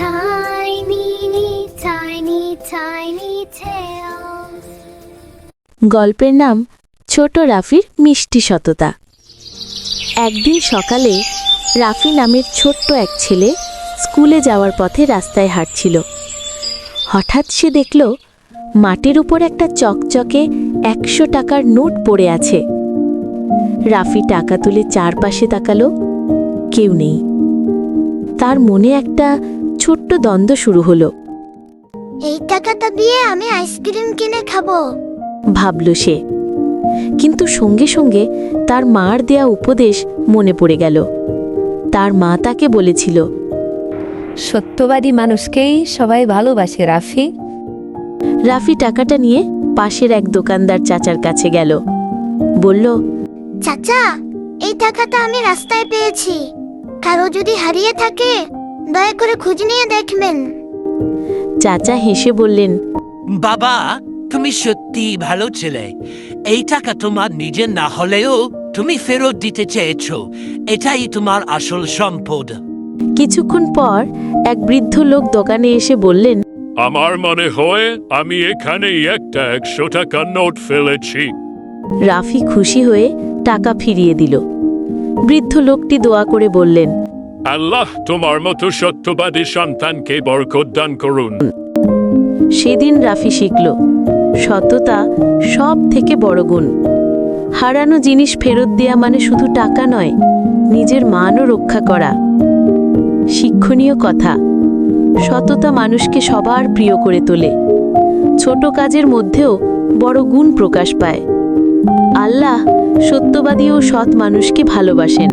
Tiny, tiny, tiny tales. গল্পের নাম ছোট রাফির মিষ্টি সততা। একদিন সকালে রাফি নামের ছোট্ট এক ছেলে স্কুলে যাওয়ার পথে রাস্তায় হাঁটছিল। হঠাৎ সে দেখল মাটির উপর একটা চকচকে 100 টাকার নোট পড়ে আছে। রাফি টাকা তুলে চারপাশে তাকালো, কেউ নেই। তার মনে একটা ছোট্ট দ্বন্দ্ব শুরু হলো। এই টাকাটা দিয়ে আমি আইসক্রিম কিনে খাবো, ভাবল সে। কিন্তু সঙ্গে সঙ্গে তার মার দেয়া উপদেশ মনে পড়ে গেল। তার মা তাকে বলেছিল, সত্যবাদী মানুষকেই সবাই ভালোবাসে রাফি। রাফি টাকাটা নিয়ে পাশের এক দোকানদার চাচার কাছে গেল। বলল, চাচা, এই টাকাটা আমি রাস্তায় পেয়েছি, কারো যদি হারিয়ে থাকে দয়া করে খোঁজ নিয়ে দেখবেন। চাচা হেসে বললেন, বাবা, তুমি সত্যি ভালো ছেলে। এই টাকা তোমার নিজের না হলেও তুমি ফেরত দিতে চেয়েছো, এটাই তোমার আসল সম্পদ। কিছুক্ষণ পর এক বৃদ্ধ লোক দোকানে এসে বললেন, আমার মনে হয় আমি এখানে একটা 100 টাকার নোট ফেলেছি। রাফি খুশি হয়ে টাকা ফিরিয়ে দিল। বৃদ্ধ লোকটি দোয়া করে বললেন, আল্লাহ তোমার মতো সত্যবাদী সন্তানকে বরকত দান করুন। সেদিন রাফি শিখল, সততা সব থেকে বড় গুণ। হারানো জিনিস ফেরত দেয়া মানে শুধু টাকা নয়, নিজের মানও রক্ষা করা। শিক্ষণীয় কথা, সততা মানুষকে সবার প্রিয় করে তোলে। ছোট কাজের মধ্যেও বড় গুণ প্রকাশ পায়। আল্লাহ সত্যবাদী ও সৎ মানুষকে ভালোবাসেন।